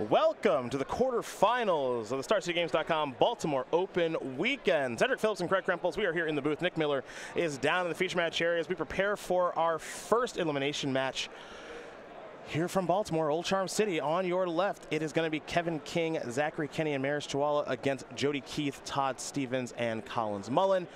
Welcome to the quarterfinals of the StarCityGames.com Baltimore Open Weekend. Cedric Phillips and Craig Krempels, we are here in the booth. Nick Miller is down in the feature match area as we prepare for our first elimination match here from Baltimore, Old Charm City. On your left, it is going to be Kevin King, Zachary Kenny, and Maris Cholewa against Jody Keith, Todd Stevens, and Collins Mullen.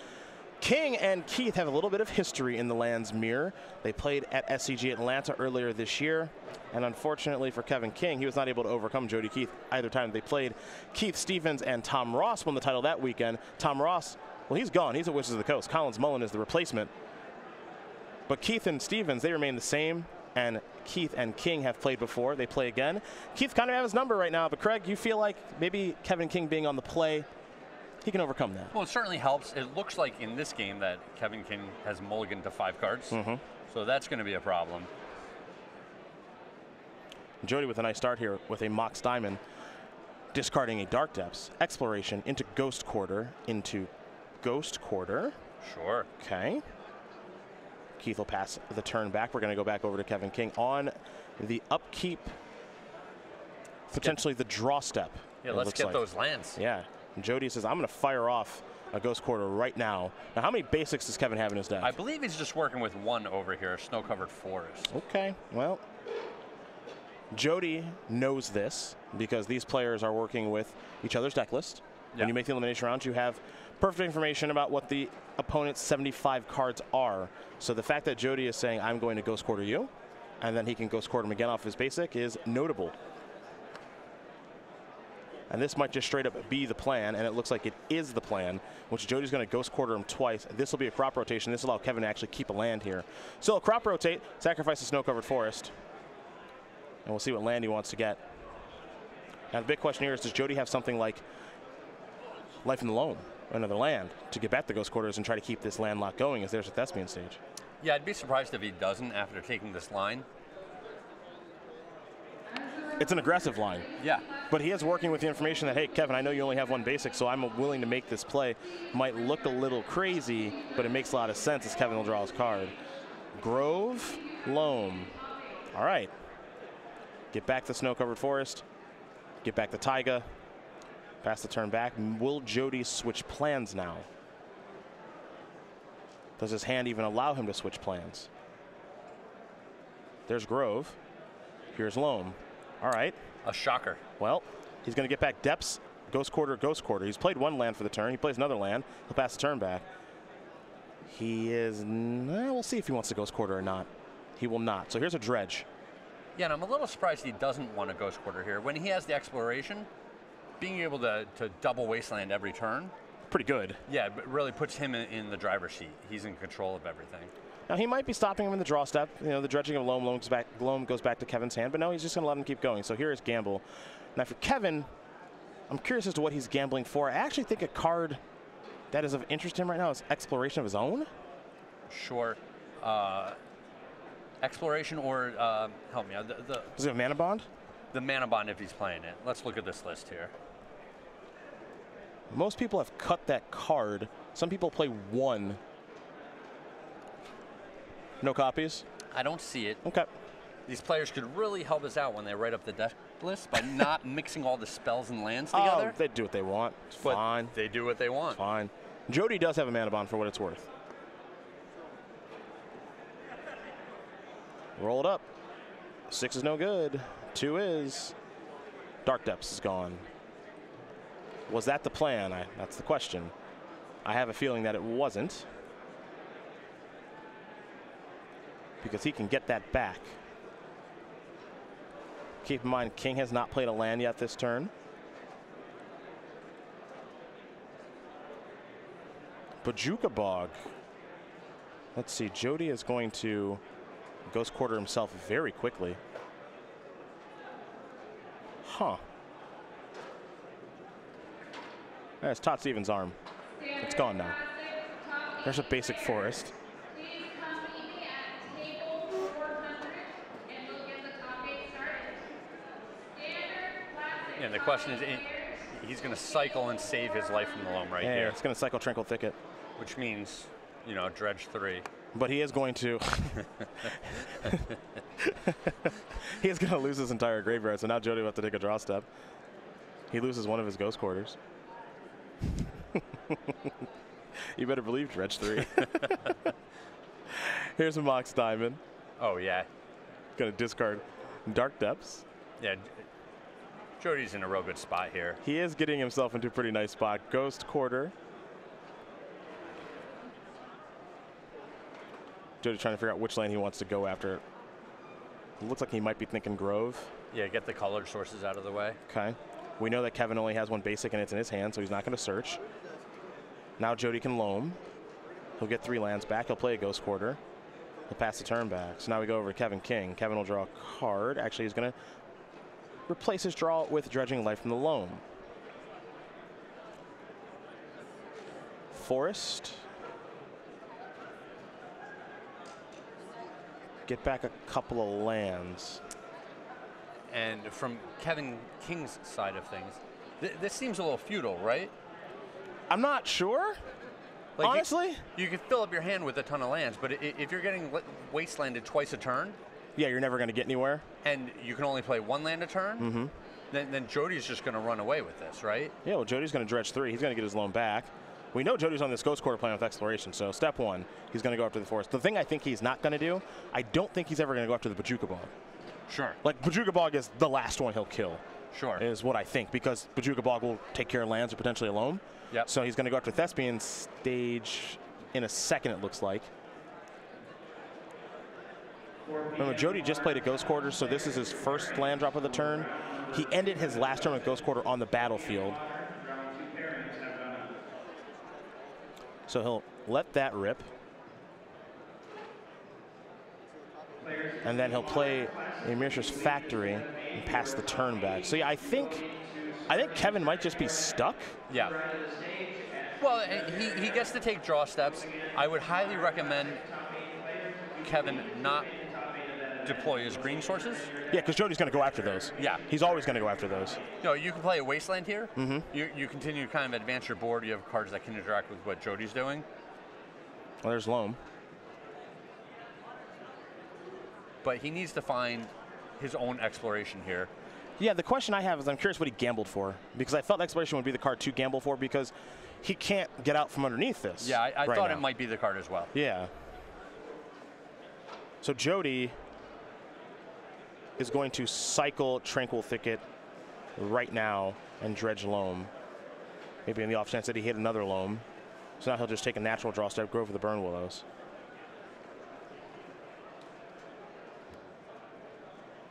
King and Keith have a little bit of history in the Land's Mirror. They played at SCG Atlanta earlier this year, and unfortunately for Kevin King, he was not able to overcome Jody Keith either time they played. Keith Stevens and Tom Ross won the title that weekend. Tom Ross, well, he's gone. He's at Wizards of the Coast. Collins Mullen is the replacement. But Keith and Stevens, they remain the same, and Keith and King have played before. They play again. Keith kind of has his number right now, but Craig, you feel like maybe Kevin King being on the play, he can overcome that. Well, it certainly helps. It looks like in this game that Kevin King has mulliganed to 5 cards. So that's going to be a problem. Jody with a nice start here with a Mox Diamond, discarding a Dark Depths, Exploration into Ghost Quarter, into Ghost Quarter. Sure. Okay. Keith will pass the turn back. We're going to go back over to Kevin King on the upkeep, potentially the draw step. Yeah, let's get those lands. Yeah. Jody says, I'm going to fire off a Ghost Quarter right now. Now, how many basics does Kevin have in his deck? I believe he's just working with one over here, Snow-Covered Forest. Okay, well, Jody knows this because these players are working with each other's deck list. Yeah. When you make the elimination round, you have perfect information about what the opponent's 75 cards are. So the fact that Jody is saying, I'm going to Ghost Quarter you, and then he can Ghost Quarter him again off his basic is notable. And this might just straight up be the plan, and it looks like it is the plan, which Jody's going to Ghost Quarter him twice. This will be a crop rotation. This will allow Kevin to actually keep a land here. So a crop rotate, sacrifice the Snow-Covered Forest, and we'll see what land he wants to get. Now the big question here is, does Jody have something like Life in the Loam, another land, to get back the Ghost Quarters and try to keep this land lock going as there's a Thespian stage? Yeah, I'd be surprised if he doesn't after taking this line. It's an aggressive line. Yeah. But he is working with the information that, hey, Kevin, I know you only have one basic, so I'm willing to make this play. Might look a little crazy, but it makes a lot of sense as Kevin will draw his card. Grove, Loam. All right. Get back the Snow-Covered Forest. Get back the Taiga. Pass the turn back. Will Jody switch plans now? Does his hand even allow him to switch plans? There's Grove. Here's Loam. All right. A shocker. Well, he's going to get back Depths, Ghost Quarter, Ghost Quarter. He's played one land for the turn. He plays another land. He'll pass the turn back. He is, we'll see if he wants to Ghost Quarter or not. He will not. So here's a Dredge. Yeah, and I'm a little surprised he doesn't want to Ghost Quarter here. When he has the Exploration, being able to double Wasteland every turn. Pretty good. Yeah, it really puts him in the driver's seat. He's in control of everything. Now, he might be stopping him in the draw step. You know, the dredging of Loam goes back to Kevin's hand, but no, he's just going to let him keep going. So here is Gamble. Now, for Kevin, I'm curious as to what he's gambling for. I actually think a card that is of interest to him right now is Exploration of his own. Sure. Exploration or, help me out. Is it a Mana Bond? The Mana Bond if he's playing it. Let's look at this list here. Most people have cut that card. Some people play one. No copies? I don't see it. Okay. These players could really help us out when they write up the deck list by not mixing all the spells and lands together. Oh, they do what they want. It's fine. They do what they want. It's fine. Jody does have a Mana Bond for what it's worth. Roll it up. 6 is no good. 2 is. Dark Depths is gone. Was that the plan? That's the question. I have a feeling that it wasn't, because he can get that back. Keep in mind, King has not played a land yet this turn. Bajuka Bog. Let's see, Jody is going to Ghost Quarter himself very quickly. Huh. There's Todd Stevens' arm. It's gone now. There's a basic forest. Yeah, the question is, he's going to cycle and save his Life from the Loam right here. It's going to cycle Tranquil Thicket. Which means, you know, Dredge 3. But he is going to he is going to lose his entire graveyard, so now Jody will have to take a draw step. He loses one of his ghost quarters. You better believe Dredge 3. Here's a Mox Diamond. Oh, yeah. Going to discard Dark Depths. Yeah, Jody's in a real good spot here. He is getting himself into a pretty nice spot. Ghost Quarter. Jody trying to figure out which land he wants to go after. It looks like he might be thinking Grove. Yeah, get the colored sources out of the way. Okay. We know that Kevin only has one basic and it's in his hand, so he's not going to search. Now Jody can loam. He'll get 3 lands back. He'll play a Ghost Quarter. He'll pass the turn back. So now we go over to Kevin King. Kevin will draw a card. Actually, he's going to replace his draw with Dredging Life from the loam. Forest. Get back a couple of lands. And from Kevin King's side of things, this seems a little futile, right? I'm not sure. Like honestly, you could fill up your hand with a ton of lands, but if you're getting wastelanded twice a turn, yeah, you're never going to get anywhere. And you can only play 1 land a turn. Then Jody's just going to run away with this, right? Yeah, well, Jody's going to dredge 3. He's going to get his loan back. We know Jody's on this Ghost Quarter playing with Exploration, so step 1, he's going to go after the Forest. The thing I think he's not going to do, I don't think he's ever going to go after the Bojuka Bog. Sure. Like, Bojuka Bog is the last one he'll kill. Sure. Is what I think, because Bojuka Bog will take care of lands or potentially a loam. Yep. So he's going to go after Thespian Stage in a second, it looks like. Remember, Jody just played a Ghost Quarter, so this is his first land drop of the turn. He ended his last turn with Ghost Quarter on the battlefield. So he'll let that rip. And then he'll play Emirsh's Factory and pass the turn back. So yeah, I think Kevin might just be stuck. Yeah. Well, he gets to take draw steps. I would highly recommend Kevin not deploy his green sources. Yeah, because Jody's going to go after those. Yeah. He's always going to go after those. No, you can play a Wasteland here. You continue to kind of advance your board. You have cards that can interact with what Jody's doing. Well, there's Loam. But he needs to find his own exploration here. Yeah, the question I have is I'm curious what he gambled for, because I felt Exploration would be the card to gamble for because he can't get out from underneath this. Yeah, I thought it might be the card as well. Yeah. So Jody is going to cycle Tranquil Thicket right now and dredge Loam. Maybe in the off chance that he hit another Loam. So now he'll just take a natural draw step, go for the Burn Willows.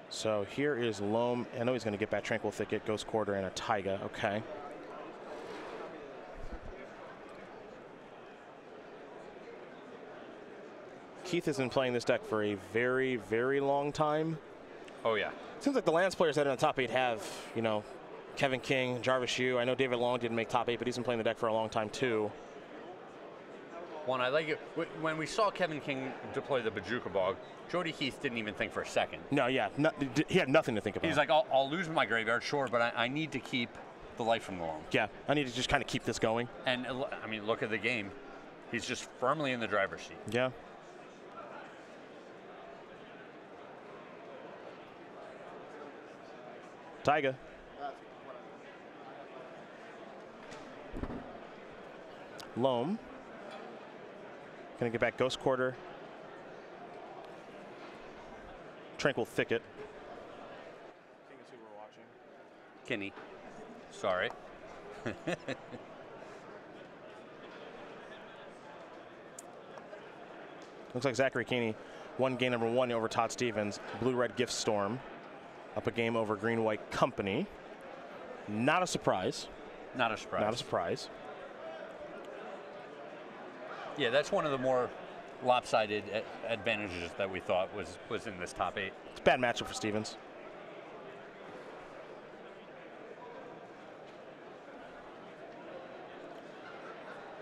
So here is Loam. I know he's going to get back Tranquil Thicket, Ghost Quarter, and a Taiga. Okay. Keith has been playing this deck for a very, very long time. Oh, yeah. Seems like the lands players that are in the top 8 have, you know, Kevin King, Jarvis Yu. I know David Long didn't make top 8, but he's been playing the deck for a long time, too. One, I like it. When we saw Kevin King deploy the Bojuka Bog, Jody Keith didn't even think for a second. No, yeah. He had nothing to think about. He's like, I'll lose my graveyard, sure, but I need to keep the life from the Long. Yeah, I need to just kind of keep this going. And, I mean, look at the game. He's just firmly in the driver's seat. Yeah. Taiga. Loam. Gonna get back Ghost Quarter. Tranquil Thicket. King is who we're watching. Kiihne. Sorry. Looks like Zachary Kiihne won game number 1 over Todd Stevens. Blue-Red Gift Storm. Up a game over Green-White Company. Not a surprise. Not a surprise. Not a surprise. Yeah, that's one of the more lopsided advantages that we thought was in this top 8. It's a bad matchup for Stevens.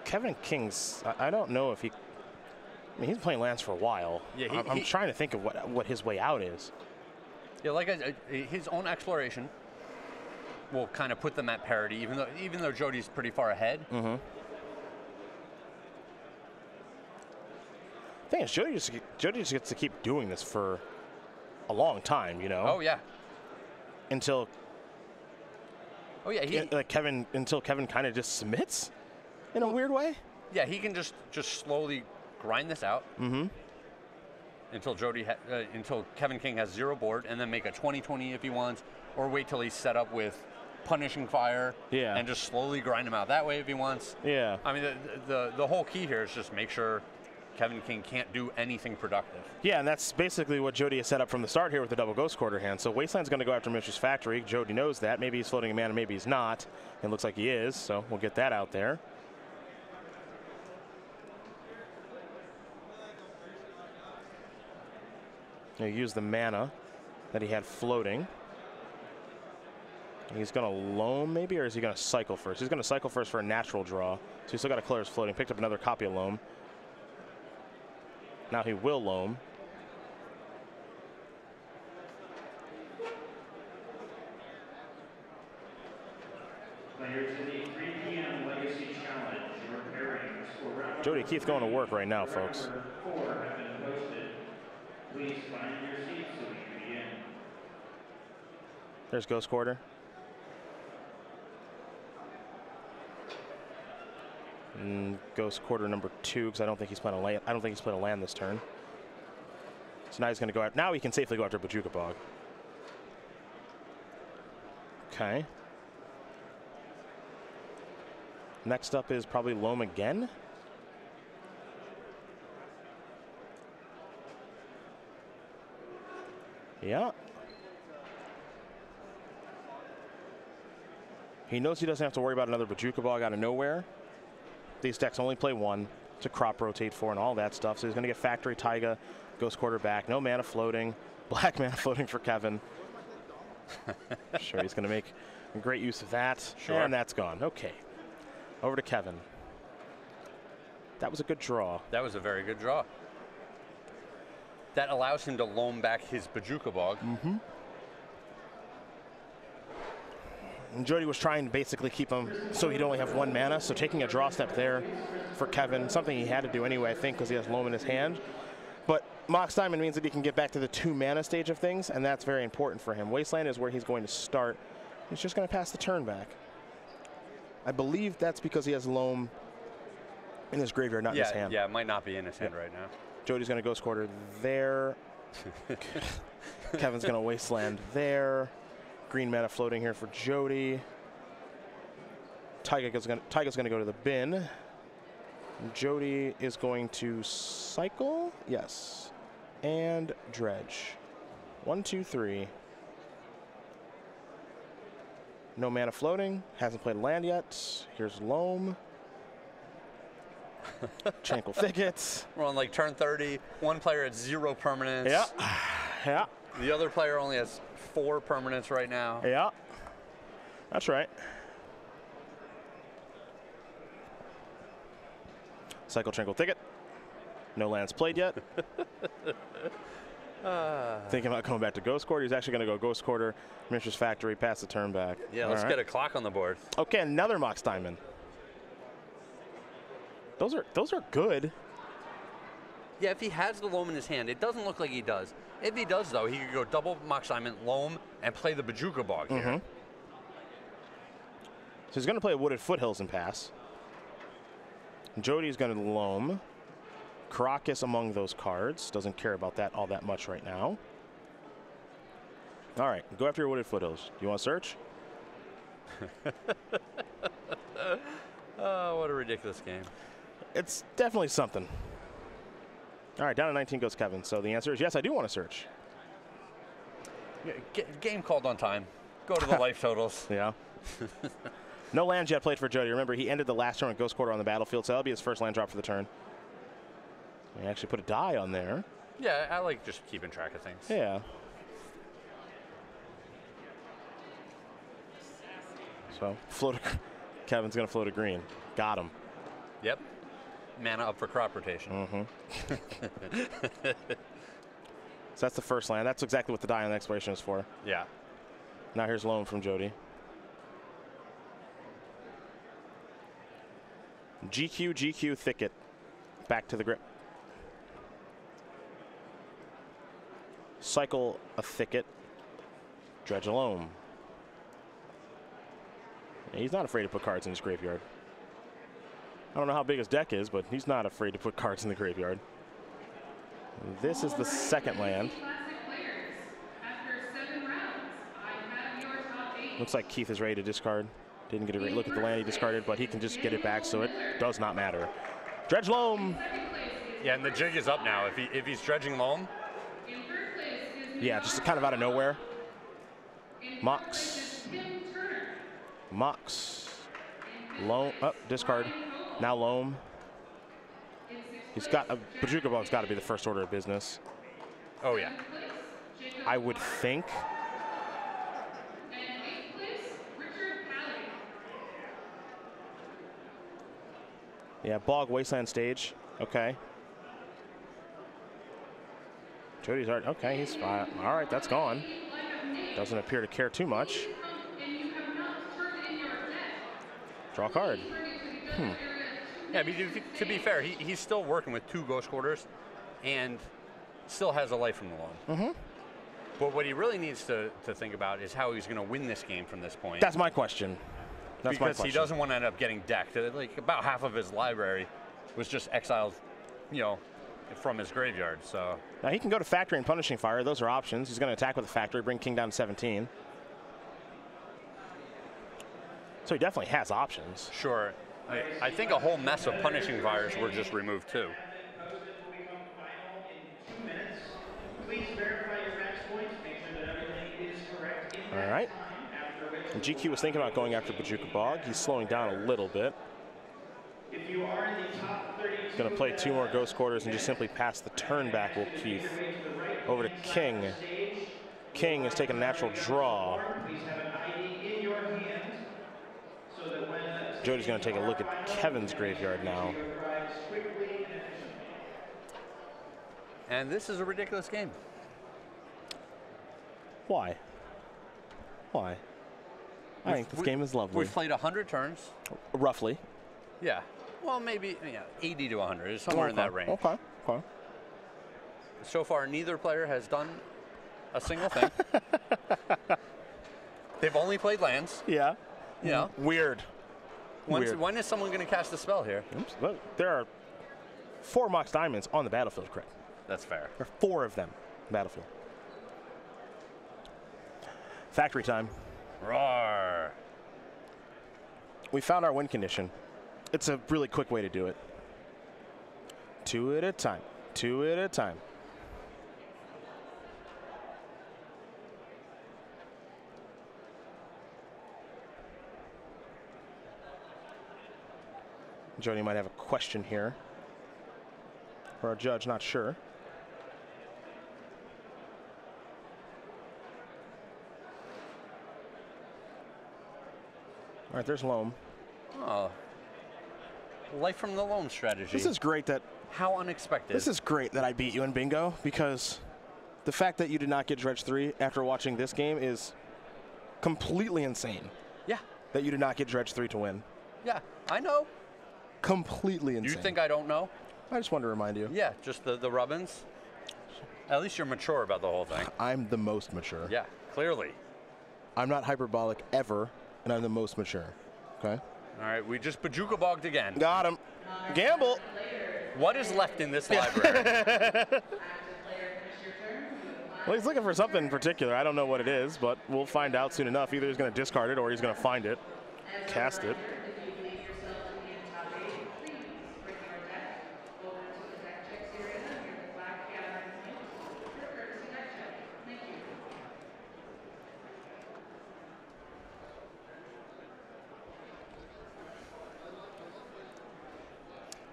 Kevin King's, I don't know if he, I mean, he's been playing lands for a while. Yeah, I'm trying to think of what his way out is. Yeah, like his own exploration will kind of put them at parity, even though Jody's pretty far ahead. thing is, Jody just gets to keep doing this for a long time, you know? Oh, yeah. Until... Oh, yeah. Until Kevin kind of just submits in a weird way? Yeah, he can just slowly grind this out. Mm-hmm. Until Kevin King has 0 board, and then make a 20-20 if he wants, or wait till he's set up with punishing fire, and just slowly grind him out that way if he wants. Yeah. I mean, the whole key here is just make sure Kevin King can't do anything productive. Yeah, and that's basically what Jody has set up from the start here with the double ghost quarter hand. So Wasteland's going to go after Mishra's Factory. Jody knows that. Maybe he's floating a mana, maybe he's not. It looks like he is, so we'll get that out there. He'll use the mana that he had floating. He's going to loam maybe, or is he going to cycle first? He's going to cycle first for a natural draw. So he's still got a Claire's floating. Picked up another copy of loam. Now he will loam. Jody Keith going to work right now, folks. There's Ghost Quarter. And Ghost Quarter number 2, because I don't think he's playing a land. I don't think he's playing a land this turn. So now he's going to go out. Now he can safely go after Bojuka Bog. Okay. Next up is probably loam again. Yeah. He knows he doesn't have to worry about another Bojuka Bog out of nowhere. These decks only play 1 to crop rotate for and all that stuff. So he's going to get Factory, Taiga, Ghost Quarter back. No mana floating. Black mana floating for Kevin. Sure, he's going to make great use of that. Sure. And that's gone. Okay. Over to Kevin. That was a good draw. That was a very good draw. That allows him to loam back his Bojuka Bog. Mm-hmm. And Jody was trying to basically keep him so he'd only have 1 mana. So taking a draw step there for Kevin, something he had to do anyway, I think, because he has loam in his hand. But Mox Diamond means that he can get back to the 2 mana stage of things, and that's very important for him. Wasteland is where he's going to start. He's just going to pass the turn back. I believe that's because he has loam in his graveyard, not in his hand. Yeah, it might not be in his hand right now. Jody's going to Ghost Quarter there. Kevin's going to Wasteland there. Green mana floating here for Jody. Taiga's going to go to the bin. Jody is going to cycle. Yes. And dredge. 1, 2, 3. No mana floating. Hasn't played land yet. Here's loam. Tranquil Thickets. We're on like turn 30. One player has 0 permanents. Yeah. Yeah. The other player only has 4 permanents right now. Yeah. That's right. Cycle Tranquil Thicket. No lands played yet. Thinking about coming back to Ghost Quarter. He's actually going to go Ghost Quarter, Mishra's Factory, pass the turn back. Yeah, let's get a clock on the board. Okay, another Mox Diamond. Those are good. Yeah, if he has the loam in his hand, it doesn't look like he does. If he does, though, he could go double Mox Diamond, loam, and play the Bojuka Bog here. So he's going to play Wooded Foothills and pass. Jody's going to loam. Caracas among those cards. Doesn't care about that all that much right now. All right, go after your Wooded Foothills. Do you want to search? Oh, what a ridiculous game. It's definitely something. All right, down to 19 goes Kevin. So the answer is yes, I do want to search. Yeah, game called on time. Go to the life totals. Yeah. No lands yet played for Jody. Remember, he ended the last turn with Ghost Quarter on the battlefield, so that'll be his first land drop for the turn. He actually put a die on there. Yeah, I like just keeping track of things. Yeah. So Kevin's going to float a green. Got him. Yep. Mana up for crop rotation. So that's the first land. That's exactly what the die on the exploration is for. Yeah. Now here's loam from Jody. GQ, GQ, Thicket. Back to the grip. cycle a thicket. Dredge a loam. He's not afraid to put cards in his graveyard. I don't know how big his deck is, but he's not afraid to put cards in the graveyard. This is the second land. Looks like Keith is ready to discard. Didn't get a great look at the land he discarded, but he can just get it back, so it does not matter. Dredge loam. Yeah, and the jig is up now. If he's dredging loam. Yeah, just kind of out of nowhere. Mox. Loam. Oh, discard. Now loam. He's got a Bojuka Bog's got to be the first order of business. Oh yeah. I would think. Yeah, Bog Wasteland Stage. Okay. Jody's already, okay, he's fine. All right, that's gone. Doesn't appear to care too much. Draw a card. Yeah, I mean, to be fair, he's still working with 2 Ghost Quarters and still has a life from the loam. But what he really needs to think about is how he's going to win this game from this point. That's my question. Because he doesn't want to end up getting decked. Like about half of his library was just exiled, you know, from his graveyard. So now he can go to Factory and Punishing Fire. Those are options. He's going to attack with the Factory, bring King down to 17. So he definitely has options. Sure. I think a whole mess of Punishing Fires were just removed too. All right. And GQ was thinking about going after Bojuka Bog. He's slowing down a little bit. Going to play 2 more Ghost Quarters and just simply pass the turn back, will Keith. Over to King. King is taking a natural draw. Jody's going to take a look at Kevin's graveyard now. And this is a ridiculous game. Why? Why? I think this game is lovely. We've played 100 turns. Roughly. Yeah. Well, maybe 80 to 100, somewhere in that range. Okay. So far, neither player has done a single thing. They've only played lands. Yeah. Yeah. Weird. When is someone going to cast a spell here? Oops. Look, there are 4 Mox Diamonds on the battlefield, correct? That's fair. There are 4 of them on the battlefield. Factory time. Roar. We found our win condition. It's a really quick way to do it. 2 at a time. 2 at a time. Jody might have a question here. Or our judge, not sure. All right, there's loam. Oh. Life from the loam strategy. This is great that... How unexpected. This is great that I beat you in bingo, because the fact that you did not get Dredge 3 after watching this game is completely insane. Yeah. That you did not get Dredge 3 to win. Yeah, I know. Completely insane. You think I don't know? I just wanted to remind you. Yeah, just the rubbins. At least you're mature about the whole thing. I'm the most mature. Yeah, clearly. I'm not hyperbolic ever, and I'm the most mature. Okay? All right, we just Bojuka Bogged again. Got him. Gamble. What is left in this library? Well, he's looking for something in particular. I don't know what it is, but we'll find out soon enough. Either he's going to discard it or he's going to find it, cast it.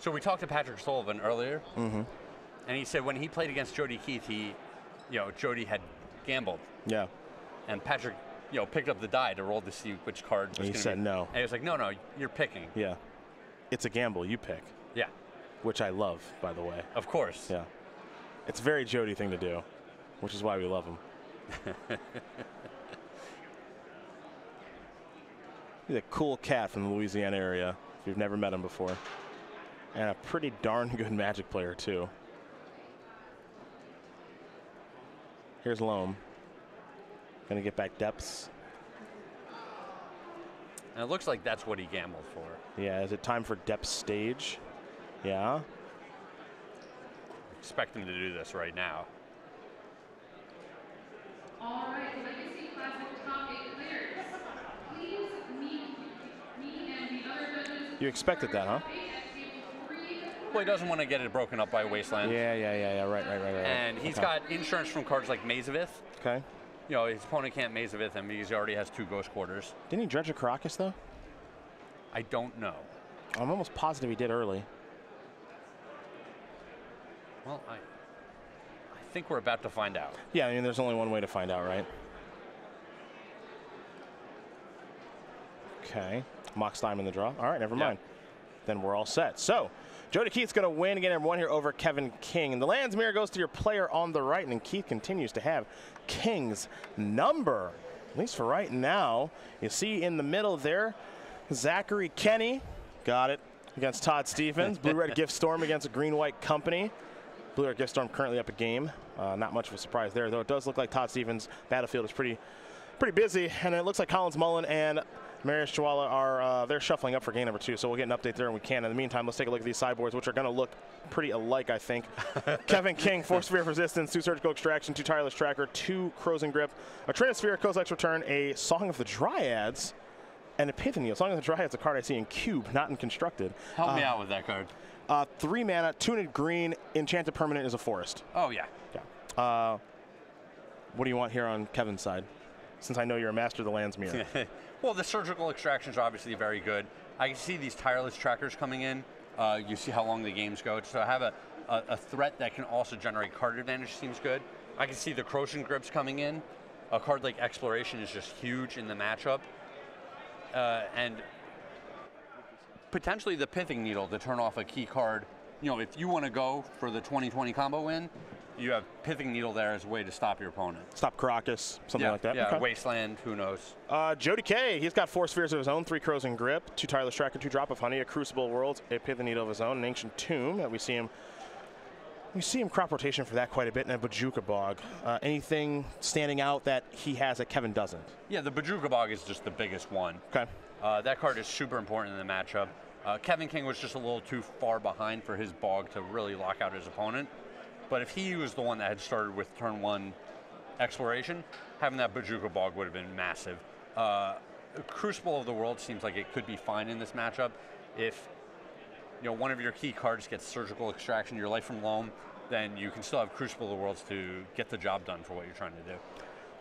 So we talked to Patrick Sullivan earlier, and he said when he played against Jody Keith, Jody had gambled. Yeah. And Patrick, picked up the die to roll to see which card was going to be. He said no. And he was like, no, you're picking. Yeah. It's a gamble. You pick. Yeah. Which I love, by the way. Of course. Yeah. It's a very Jody thing to do, which is why we love him. He's a cool cat from the Louisiana area, if you've never met him before. And a pretty darn good Magic player, too. Here's Loam. Going to get back depths. And it looks like that's what he gambled for. Yeah, is it time for depth stage? Yeah. Expect him to do this right now. All right, Legacy Classic top 8 players. Please meet and the other judges. You expected that, huh? Well, he doesn't want to get it broken up by Wasteland. Yeah. Right. And he's got insurance from cards like Maze of Ith. Okay. You know, his opponent can't Maze of Ith him because he already has 2 Ghost Quarters. Didn't he dredge a Caracas, though? I don't know. I'm almost positive he did early. Well, I think we're about to find out. Yeah, I mean, there's only one way to find out, right? Okay. Mox time in the draw. All right, never mind. Then we're all set. So, Jody Keith's going to win again, number 1 here over Kevin King. And the lands mirror goes to your player on the right, and Keith continues to have King's number, at least for right now. You see in the middle there, Zachary Kenny, got it, against Todd Stephens. Blue-Red Gift Storm against a Green-White Company. Blue-Red Gift Storm currently up a game. Not much of a surprise there, though it does look like Todd Stephens' battlefield is pretty busy, and it looks like Collins Mullen and Marius Cholewa are they're shuffling up for game number 2, so we'll get an update there when we can. In the meantime, let's take a look at these sideboards, which are going to look pretty alike, I think. Kevin King, 4 Sphere of Resistance, 2 Surgical Extraction, 2 Tireless Tracker, 2 Crows and Grip, a Trinosphere, Kozilek's Return, a Song of the Dryads, and Epiphany. A Song of the Dryads, a card I see in Cube, not in Constructed. Help me out with that card. 3 mana, tuned green, enchanted permanent is a forest. Oh, yeah. What do you want here on Kevin's side? Since I know you're a master of the lands mirror. Well, the surgical extractions are obviously very good. I can see these tireless trackers coming in. You see how long the games go. So I have a threat that can also generate card advantage seems good. I can see the Croatian Grips coming in. A card like Exploration is just huge in the matchup. And potentially the Pithing Needle to turn off a key card. You know, if you want to go for the 20-20 combo win, you have Pithing Needle there as a way to stop your opponent. Stop Caracas, something like that. Yeah, okay. Wasteland, who knows. Jody K, he's got 4 spheres of his own, 3 Crows and Grip, 2 Tireless Tracker, 2 Drop of Honey, a Crucible of Worlds, a Pithing Needle of his own, an Ancient Tomb that we see him crop rotation for that quite a bit, and a Bajuka Bog. Anything standing out that he has that Kevin doesn't? Yeah, the Bajuka Bog is just the biggest one. Okay. That card is super important in the matchup. Kevin King was just a little too far behind for his Bog to really lock out his opponent. But if he was the one that had started with turn 1 Exploration, having that Bajuka Bog would have been massive. Crucible of the World seems like it could be fine in this matchup. If one of your key cards gets Surgical Extraction, your Life from Loam, then you can still have Crucible of the Worlds to get the job done for what you're trying to do.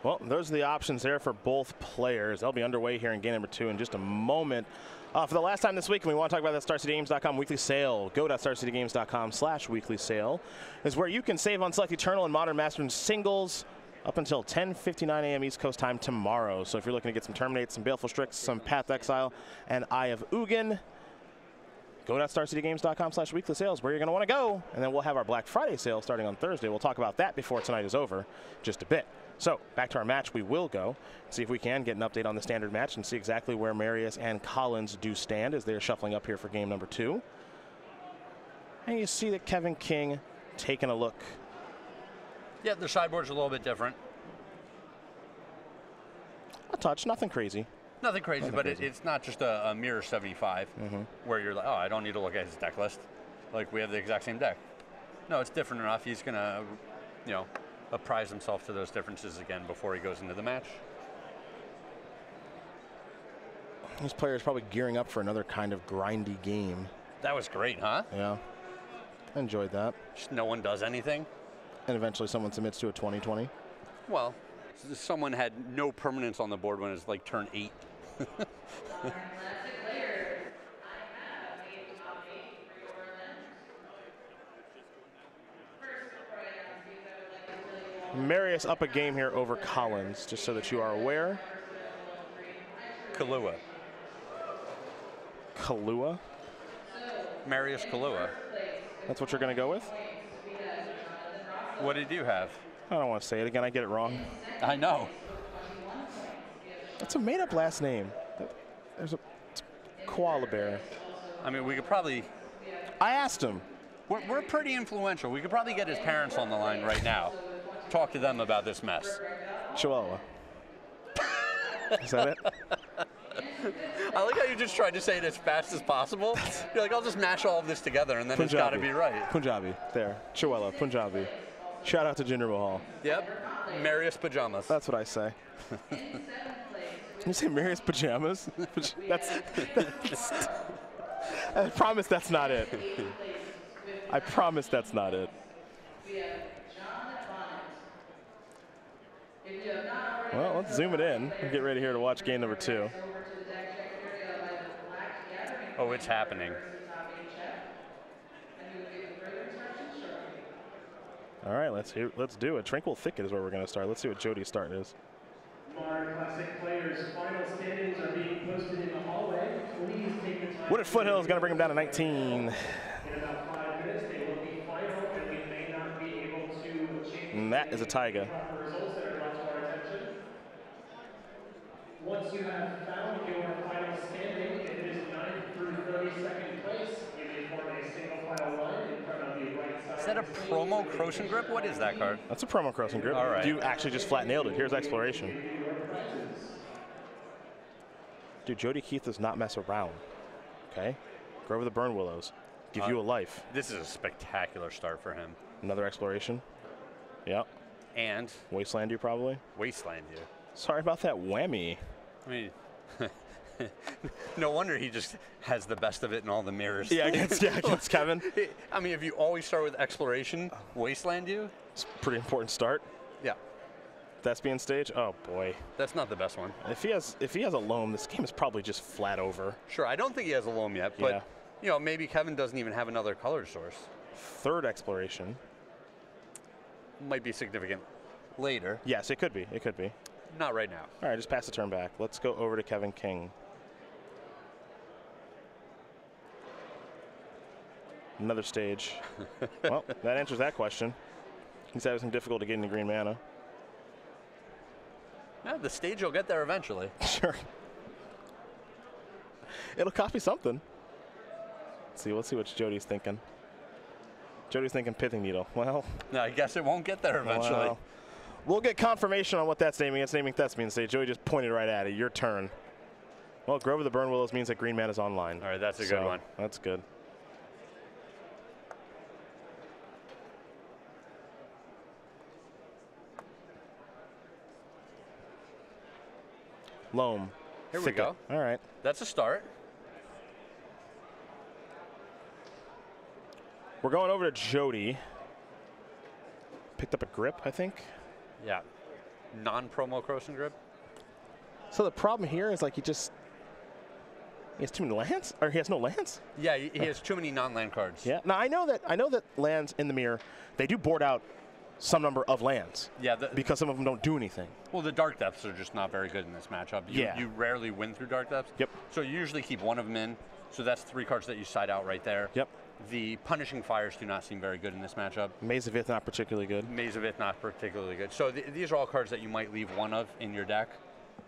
Well, those are the options there for both players. They'll be underway here in game number 2 in just a moment. For the last time this week, and we want to talk about that StarCityGames.com weekly sale. Go.StarCityGames.com/weekly sale is where you can save on select Eternal and Modern Masters singles up until 10:59 a.m. East Coast time tomorrow. So if you're looking to get some Terminate, some Baleful Strix, some Path Exile, and Eye of Ugin, go.StarCityGames.com/weekly sales where you're going to want to go. And then we'll have our Black Friday sale starting on Thursday. We'll talk about that before tonight is over just a bit. So back to our match, we will go see if we can get an update on the standard match and see exactly where Marius and Collins do stand as they're shuffling up here for game number 2. And you see that Kevin King taking a look. Yeah, the sideboard's a little bit different. A touch, nothing crazy. Nothing crazy, but it's not just a mirror 75 where you're like, oh, I don't need to look at his deck list. Like, we have the exact same deck. No, it's different enough. He's going to, apprise himself to those differences again before he goes into the match. This player is probably gearing up for another kind of grindy game. That was great, huh? Yeah. I enjoyed that. Just no one does anything. And eventually someone submits to a 20-20. Well, someone had no permanence on the board when it's like turn 8. Marius up a game here over Collins, just so that you are aware. Kahlua. Kahlua? Marius Kahlua. That's what you're going to go with? What did you have? I don't want to say it again. I get it wrong. I know. That's a made-up last name. There's a koala bear. I mean, we could probably... I asked him. We're pretty influential. We could probably get his parents on the line right now. talk to them about this mess. Cholewa. Is that it? I like how you just tried to say it as fast as possible. You're like, I'll just mash all of this together, and then it's got to be right. Punjabi. There. Cholewa. Punjabi. Shout out to Jinder Mahal. Yep. Marius Pajamas. That's what I say. You say Marius Pajamas? that's I promise that's not it. I promise that's not it. Well, let's zoom it in and get ready here to watch game number 2. Oh, it's happening. All right, let's do it. Tranquil Thicket is where we're going to start. Let's see what Jody's start is. Modern Classic players' final standings are being posted in the hallway. Please take the time. Wooded Foothill is going to bring them down to 19. In about 5 minutes, they will be final, and we may not be able to change. And that is a Taiga. Proper results that are brought to our attention. Once you have found your final standing, if it is 9th through 32nd place, you may form a single file line in front of the right side. Is that a promo Croson grip? What is that card? That's a promo Croson grip. All right. You actually just flat nailed it. Here's Exploration. Dude, Jody Keith does not mess around. Okay? Go over the Burn Willows. Give you a life. This is a spectacular start for him. Another Exploration. Yep. And Wasteland you probably. Wasteland you. Sorry about that whammy. I mean, no wonder he just has the best of it in all the mirrors. Yeah, against Kevin. I mean, if you always start with Exploration, Wasteland you. It's a pretty important start. Yeah. Thespian stage. Oh boy. That's not the best one. If he has a loam, this game is probably just flat over. Sure, I don't think he has a loam yet, but Yeah. you know, maybe Kevin doesn't even have another color source. Third Exploration. Might be significant later. Yes, it could be. It could be. Not right now. All right, just pass the turn back. Let's go over to Kevin King. Another stage. Well, that answers that question. He's having some difficulty getting the green mana. Yeah, the stage will get there eventually. Sure. It'll cost me something. Let's see what Jody's thinking. Jody's thinking Pithing Needle. Well, No, I guess it won't get there eventually. well, we'll get confirmation on what that's naming. It's naming Thespian stage. Jody just pointed right at it. Your turn. Well, Grove of the Burn Willows means that green mana is online. All right, that's a good one. That's good. Loam. Here we Thicket. go. All right. That's a start. We're going over to Jody. Picked up a grip, I think. Yeah. Non-promo Croson grip. So the problem here is like he has too many lands, or he has no lands. Yeah, he has too many non-land cards. Yeah. Now I know that lands in the mirror, they do board out some number of lands. Yeah. Because some of them don't do anything. Well, the Dark Depths are just not very good in this matchup. You rarely win through Dark Depths. Yep. So you usually keep one of them in. So that's 3 cards that you side out right there. Yep. The Punishing Fires do not seem very good in this matchup. Maze of Ith not particularly good. Maze of Ith not particularly good. So these are all cards that you might leave one of in your deck,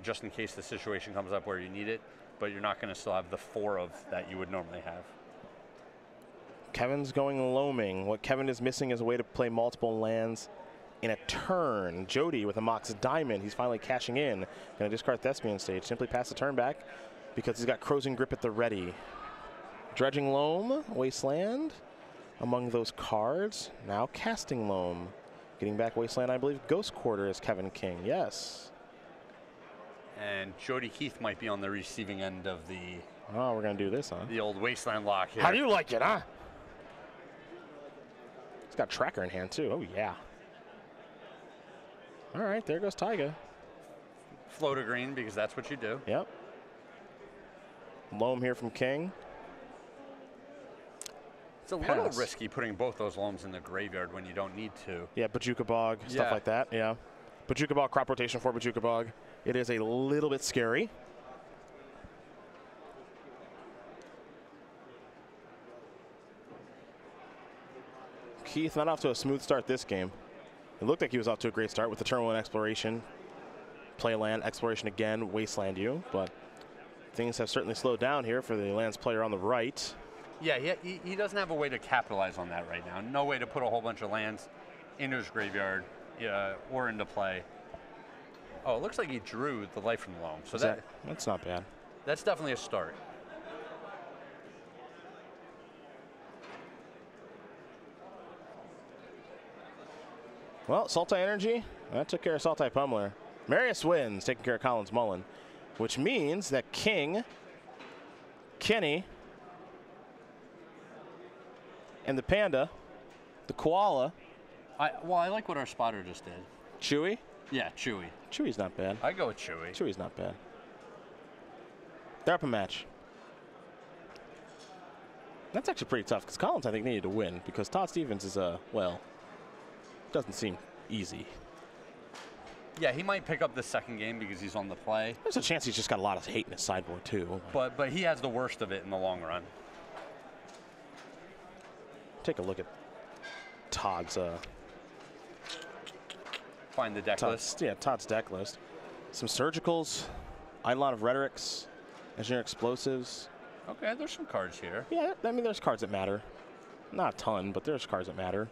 just in case the situation comes up where you need it. But you're not going to still have the 4 of that you would normally have. Kevin's going loaming. What Kevin is missing is a way to play multiple lands in a turn. Jody with a Mox Diamond. He's finally cashing in. Going to discard Thespian stage. Simply pass the turn back because he's got Croson Grip at the ready. Dredging Loam, Wasteland among those cards. Now casting Loam. Getting back Wasteland, I believe. Ghost Quarter is Kevin King. Yes. And Jody Keith might be on the receiving end of the Oh, we're going to do this, huh? the old Wasteland lock here. How do you like it, huh? He's got Tracker in hand, too. Oh, yeah. All right, there goes Taiga. Float a green because that's what you do. Yep. Loam here from King. It's a little risky putting both those loams in the graveyard when you don't need to. Yeah, Bajuka Bog, stuff Yeah. like that. Yeah. Bajuka Bog, crop rotation for Bajuka Bog. It is a little bit scary. Keith not off to a smooth start this game. It looked like he was off to a great start with the turn 1 exploration. Play land, exploration again, Wasteland you, but things have certainly slowed down here for the lands player on the right. Yeah, he doesn't have a way to capitalize on that right now. No way to put a whole bunch of lands into his graveyard or into play. Oh, it looks like he drew the life from the loam. So that's not bad. That's definitely a start. Well, Saltai Energy, that took care of Saltai Pummeler. Marius wins, taking care of Collins Mullen, which means that King, Kenny, and the Panda, the Koala. I like what our spotter just did. Chewy? Yeah, Chewy. Chewy's not bad. I go with Chewy. Chewy's not bad. They're up a match. That's actually pretty tough because Collins, I think, needed to win because Todd Stevens is, well, doesn't seem easy. Yeah, he might pick up the second game because he's on the play. There's a chance he's just got a lot of hate in his sideboard, too. But he has the worst of it in the long run. Take a look at Todd's, find the deck list. Yeah, Todd's deck list. Some surgicals, Eidolon of Rhetorics, Engineer Explosives. Okay, there's some cards here. Yeah, I mean, there's cards that matter. Not a ton, but there's cards that matter.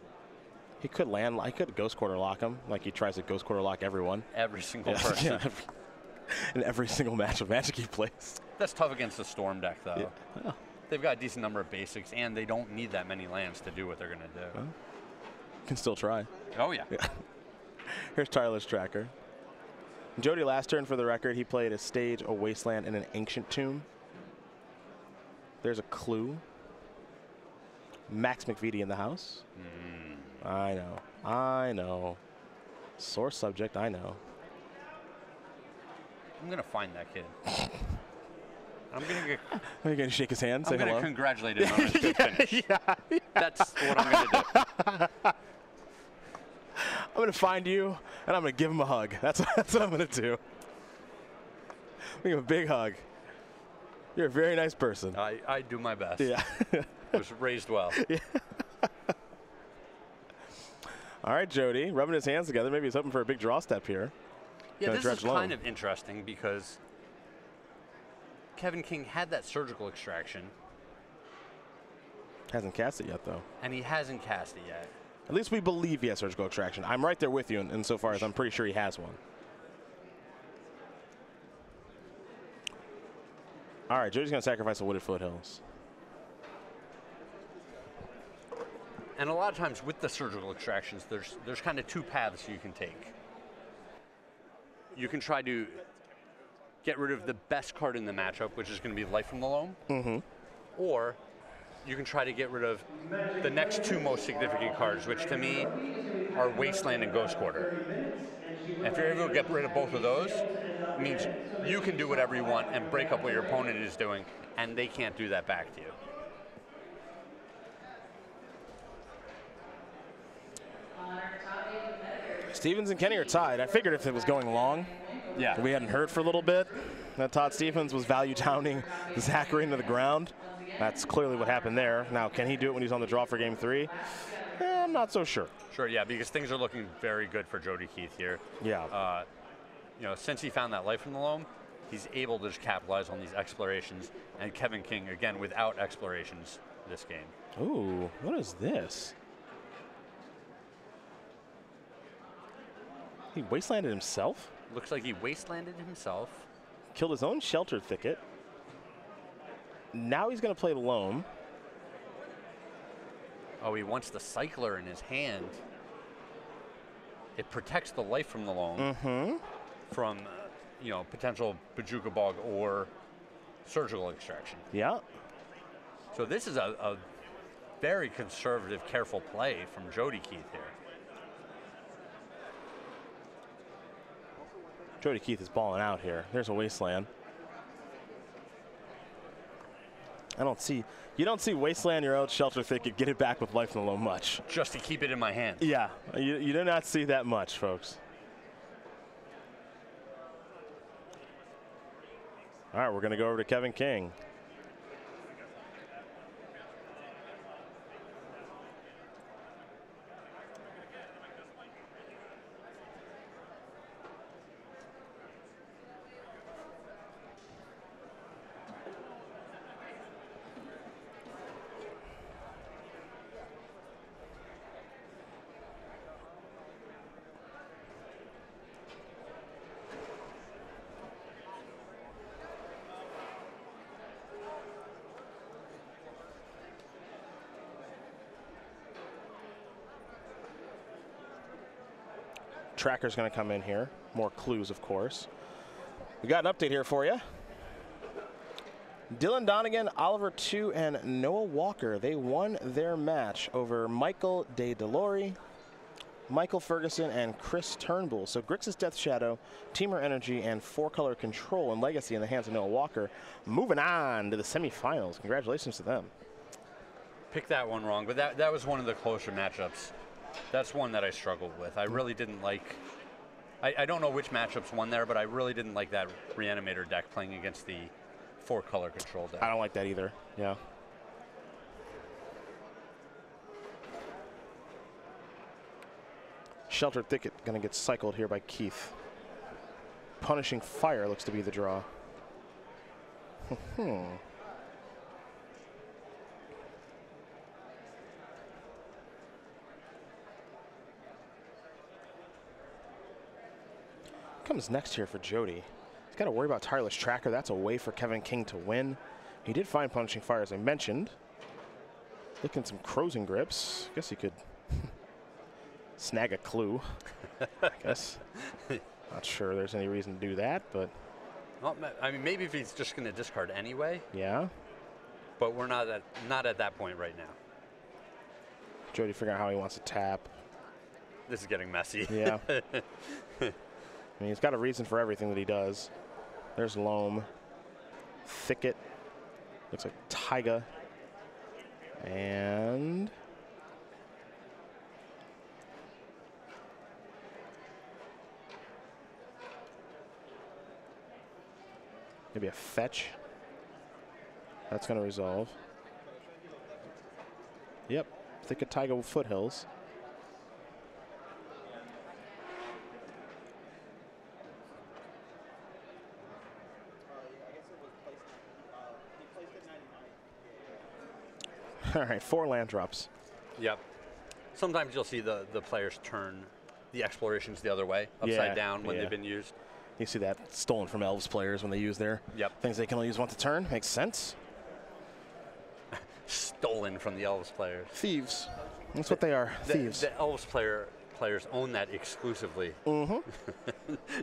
He could land, I could Ghost Quarter lock him, like he tries to Ghost Quarter lock everyone. Every single person. Yeah, in every single match of Magic he plays. That's tough against the Storm deck, though. Yeah. They've got a decent number of basics, and they don't need that many lands to do what they're going to do. Well, can still try. Oh, yeah. Here's Tireless Tracker. Jody, last turn for the record, he played a Stage, a Wasteland, and an Ancient Tomb. There's a clue. Max McVitie in the house. I know. Source subject, I know. I'm going to find that kid. I'm going to shake his hand, say hello? I'm going to congratulate him on his good finish. Yeah. That's what I'm going to do. I'm going to find you, and I'm going to give him a hug. That's what I'm going to do. Give him a big hug. You're a very nice person. I do my best. Yeah. Was raised well. Yeah. All right, Jody, rubbing his hands together. Maybe he's hoping for a big draw step here. Yeah, this is kind of interesting because Kevin King had that surgical extraction. Hasn't cast it yet, though. And he hasn't cast it yet. At least we believe he has surgical extraction. I'm right there with you insofar as I'm pretty sure he has one. All right, Jody's going to sacrifice the Wooded Foothills. And a lot of times with the surgical extractions, there's kind of two paths you can take. You can try to get rid of the best card in the matchup, which is going to be Life from the Loam. Or you can try to get rid of the next two most significant cards, which to me are Wasteland and Ghost Quarter. And if you're able to get rid of both of those, it means you can do whatever you want and break up what your opponent is doing, and they can't do that back to you. Stevens and Kenny are tied. I figured if it was going long, we hadn't heard for a little bit, that Todd Stevens was value downing Zachary into the ground. That's clearly what happened there. Now, can he do it when he's on the draw for game 3? I'm not so sure. Sure, yeah, because things are looking very good for Jody Keith here. Yeah. Since he found that Life from the Loam, he's able to just capitalize on these explorations. And Kevin King, again, without explorations this game. Ooh, what is this? He wastelanded himself? Looks like he wastelanded himself. Killed his own Shelter Thicket. Now he's going to play Loam. Oh, he wants the Cycler in his hand. It protects the Life from the Loam from, potential Bojuka Bog or surgical extraction. Yeah. So this is a very conservative, careful play from Jody Keith here. Jody Keith is balling out here. There's a Wasteland. You don't see Wasteland your own Shelter Thicket get it back with Life in the Loam much. Just to keep it in my hand. Yeah, you do not see that much, folks. All right, we're going to go over to Kevin King. Tracker's going to come in here. More clues, of course. We got an update here for you. Dylan Donegan, Oliver Tu, and Noah Walker. They won their match over Michael De Delori, Michael Ferguson, and Chris Turnbull. So Grixis Death Shadow, Teamer Energy, and 4-color Control and Legacy in the hands of Noah Walker. Moving on to the semifinals. Congratulations to them. Picked that one wrong, but that was one of the closer matchups. That's one that I struggled with. I really didn't like. I don't know which matchups won there, but I really didn't like that Reanimator deck playing against the 4-color Control deck. I don't like that either. Yeah. Sheltered Thicket going to get cycled here by Keith. Punishing Fire looks to be the draw. Comes next here for Jody. He's got to worry about Tireless Tracker. That's a way for Kevin King to win. He did find Punishing Fire, as I mentioned. Looking at some Crows and Grips. I guess he could snag a clue, I guess. Not sure there's any reason to do that, but. Well, I mean, maybe if he's just going to discard anyway. Yeah. But we're not at that point right now. Jody figuring out how he wants to tap. This is getting messy. Yeah. I mean, he's got a reason for everything that he does. There's Loam, Thicket, looks like Taiga, and maybe a Fetch. That's going to resolve. Yep, Thicket, Taiga, Foothills. All right, 4 land drops. Yep. Sometimes you'll see the players turn the explorations the other way, upside down when they've been used. You see that stolen from Elves players when they use their things they can only use once a turn. Makes sense. Stolen from the Elves players. Thieves. That's what they are, thieves. The Elves players own that exclusively. No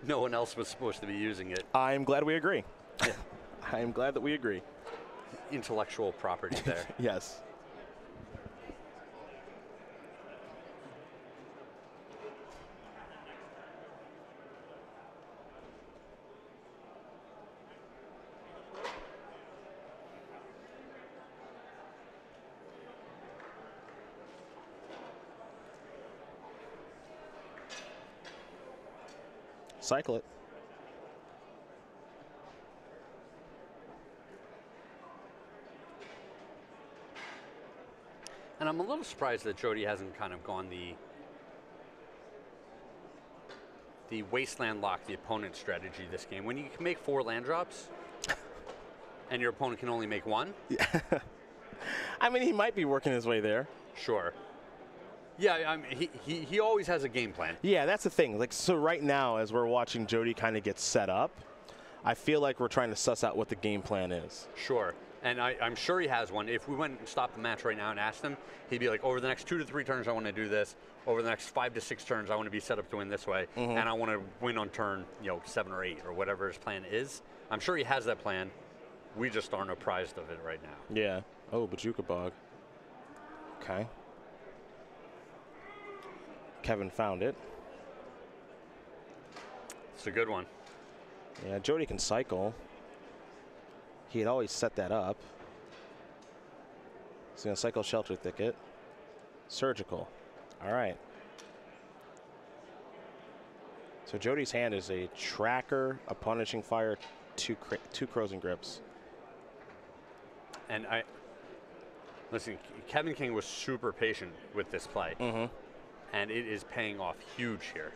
one else was supposed to be using it. I'm glad we agree. Yeah. I am glad that we agree. Intellectual property there. Yes. Cycle it. And I'm a little surprised that Jody hasn't kind of gone the wasteland lock the opponent strategy this game. When you can make 4 land drops and your opponent can only make 1. Yeah. I mean, he might be working his way there. Sure. Yeah, I mean, he always has a game plan. Yeah, that's the thing. Like, so right now, as we're watching Jody kind of get set up, I feel like we're trying to suss out what the game plan is. Sure. And I'm sure he has one. If we went and stopped the match right now and asked him, he'd be like, over the next 2 to 3 turns, I want to do this. Over the next 5 to 6 turns, I want to be set up to win this way. And I want to win on turn 7 or 8 or whatever his plan is. I'm sure he has that plan. We just aren't apprised of it right now. Yeah. Oh, Bajuka Bog. Okay. Kevin found it. It's a good one. Yeah, Jody can cycle. He had always set that up. He's going to cycle Shelter Thicket. Surgical. All right. So Jody's hand is a Tracker, a Punishing Fire, 2 Crows and Grips. And listen, Kevin King was super patient with this play. And it is paying off huge here.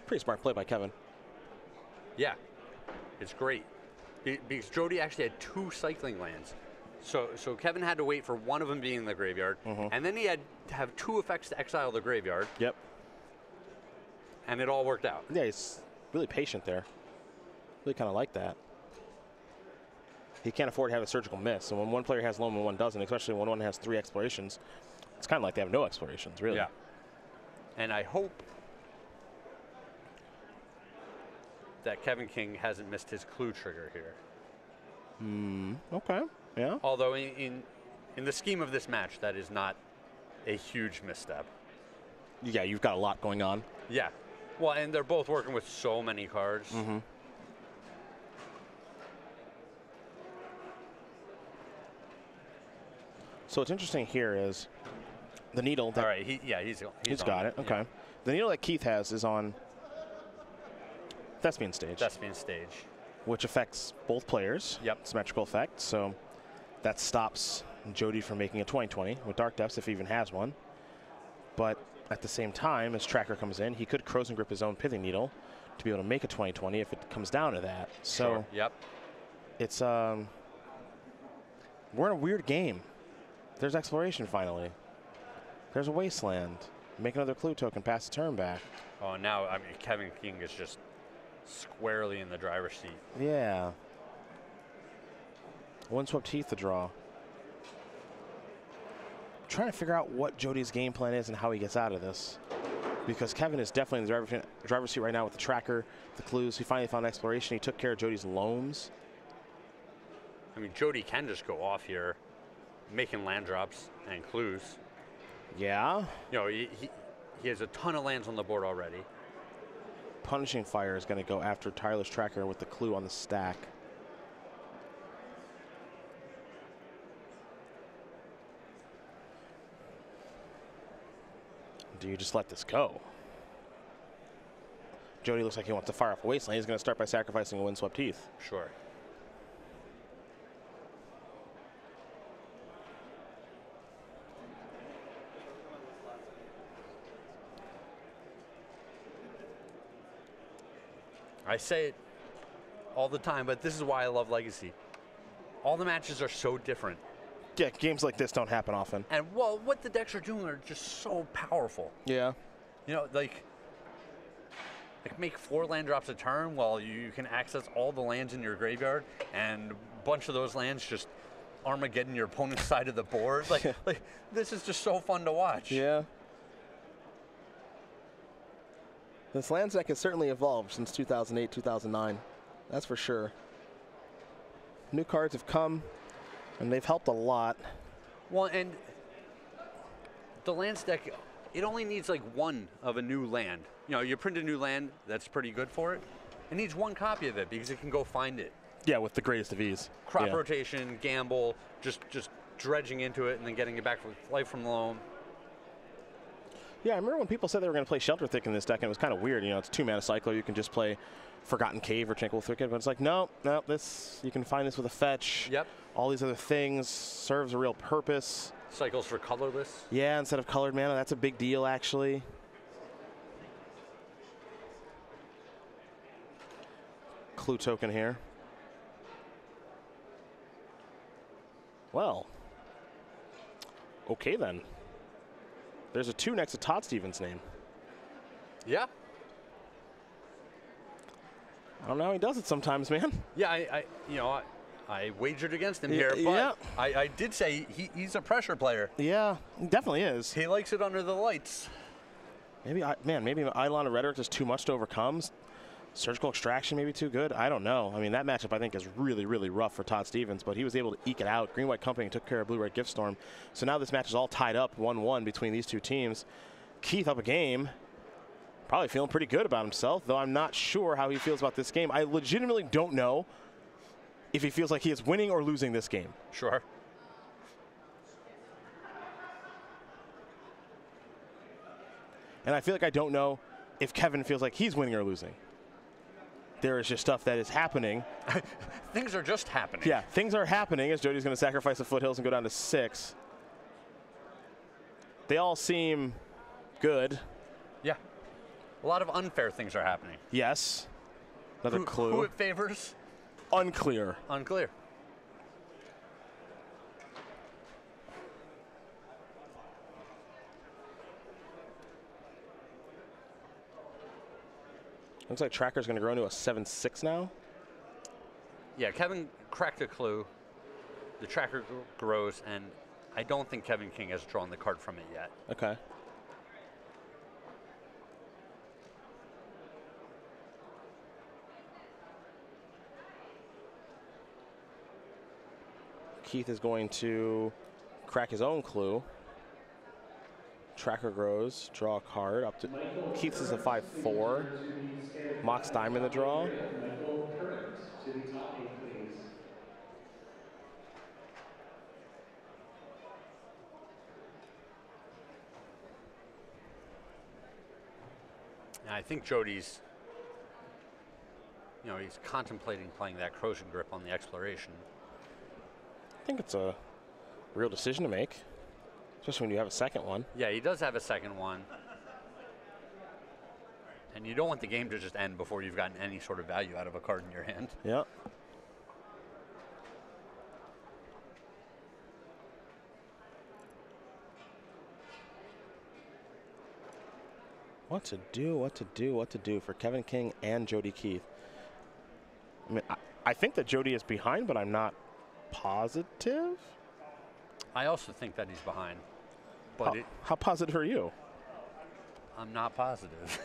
Pretty smart play by Kevin. Yeah, it's great. Because Jody actually had 2 cycling lands. So Kevin had to wait for one of them being in the graveyard. And then he had to have 2 effects to exile the graveyard. Yep. And it all worked out. Yeah, he's really patient there. Really kind of like that. He can't afford to have a surgical miss. And when one player has Loam and one doesn't, especially when one has 3 explorations, it's kind of like they have no explorations, really. Yeah. And I hope that Kevin King hasn't missed his clue trigger here. Okay. Yeah. Although in the scheme of this match, that is not a huge misstep. Yeah, you've got a lot going on. Yeah. Well, and they're both working with so many cards. So what's interesting here is the needle. That All right. He's got it. Okay. Yeah. The needle that Keith has is on Thespian stage. Thespian stage. Which affects both players. Yep. Symmetrical effect. So that stops Jody from making a 20-20 with Dark Depths if he even has one. But at the same time, as Tracker comes in, he could Crows and Grip his own Pithing Needle to be able to make a 20-20 if it comes down to that. So Sure. Yep. it's we're in a weird game. There's exploration finally. There's a wasteland. Make another clue token, pass the turn back. Oh, now I mean Kevin King is just squarely in the driver's seat. Yeah. Windswept Heath to draw. Trying to figure out what Jody's game plan is and how he gets out of this. Because Kevin is definitely in the driver's seat right now with the tracker, the clues. He finally found exploration. He took care of Jody's loams. I mean, Jody can just go off here, making land drops and clues. Yeah. You know, he has a ton of lands on the board already. Punishing Fire is going to go after Tireless Tracker with the clue on the stack. Do you just let this go? Jody looks like he wants to fire off a Wasteland. He's going to start by sacrificing a Windswept Heath. Sure. I say it all the time, but this is why I love Legacy. All the matches are so different. Yeah, games like this don't happen often. And, well, what the decks are doing are just so powerful. Yeah. You know, like make 4 land drops a turn while you can access all the lands in your graveyard, and a bunch of those lands just Armageddon your opponent's side of the board. Like this is just so fun to watch. Yeah. This lands deck has certainly evolved since 2008, 2009. That's for sure. New cards have come, and they've helped a lot. Well, and the lands deck, it only needs like one of a new land. You know, you print a new land, that's pretty good for it. It needs one copy of it because it can go find it. Yeah, with the greatest of ease. Crop rotation, gamble, just dredging into it and then getting it back with life from loam. Yeah, I remember when people said they were going to play Shelter Thick in this deck, and it was kind of weird. You know, it's 2-mana cycler. You can just play Forgotten Cave or Tranquil Thicket, but it's like, no, this you can find this with a fetch. Yep. All these other things serves a real purpose. Cycles for colorless. Yeah, instead of colored mana, that's a big deal, actually. Clue token here. Well, okay then. There's a 2 next to Todd Stevens' name. Yeah. I don't know how he does it sometimes, man. Yeah, I wagered against him here, but yeah. I did say he's a pressure player. Yeah, he definitely is. He likes it under the lights. Maybe Eidolon of Rhetoric is too much to overcome. Surgical Extraction maybe too good. I don't know. I mean, that matchup I think is really, really rough for Todd Stevens, but he was able to eke it out. Green-White Company took care of Blue-Red Gift Storm. So now this match is all tied up 1-1 between these two teams. Keith up a game. Probably feeling pretty good about himself, though I'm not sure how he feels about this game. I legitimately don't know if he feels like he is winning or losing this game. Sure. And I feel like I don't know if Kevin feels like he's winning or losing. There is just stuff that is happening. Things are just happening. Yeah, things are happening as Jody's going to sacrifice the Foothills and go down to 6. They all seem good. Yeah. A lot of unfair things are happening. Yes. Another clue. Who it favors? Unclear. Unclear. Looks like Tracker's going to grow into a 7-6 now. Yeah, Kevin cracked a clue. The Tracker grows, and I don't think Kevin King has drawn the card from it yet. Okay. Keith is going to crack his own clue. Tracker grows, draw a card up to Keith's is a 5-4. Mox diamond the draw. Michael Current to the talking, please. And I think Jody's, he's contemplating playing that Croatian grip on the exploration. I think it's a real decision to make, especially when you have a second one. Yeah, he does have a second one. And you don't want the game to just end before you've gotten any sort of value out of a card in your hand. Yeah. What to do for Kevin King and Jody Keith. I mean, I think that Jody is behind, but I'm not positive. I also think that he's behind. But how positive are you? I'm not positive.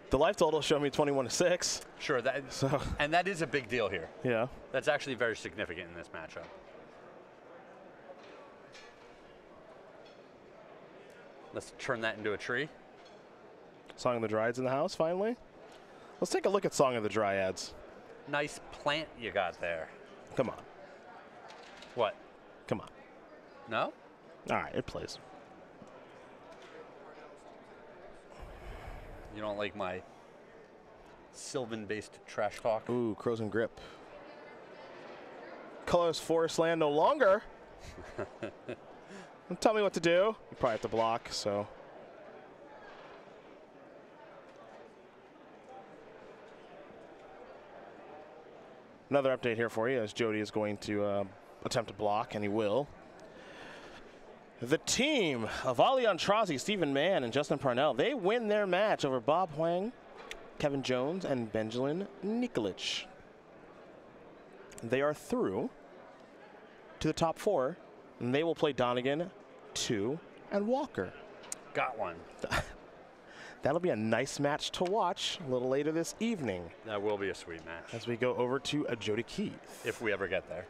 The life total showed me 21-6. Sure, and that is a big deal here. Yeah. That's actually very significant in this matchup. Let's turn that into a tree. Song of the Dryads in the house, finally. Let's take a look at Song of the Dryads. Nice plant you got there. Come on. What? Come on. No? All right, it plays. You don't like my Sylvan-based trash talk? Ooh, Crows and Grip. Colors Forest Land no longer. Don't tell me what to do. You probably have to block, so. Another update here for you as Jody is going to attempt to block, and he will. The team of Ali Antrazi, Stephen Mann, and Justin Parnell, they win their match over Bob Huang, Kevin Jones, and Benjamin Nikolic. They are through to the top 4, and they will play Donegan, 2, and Walker. Got one. That'll be a nice match to watch a little later this evening. That will be a sweet match. As we go over to Jody Keith. If we ever get there.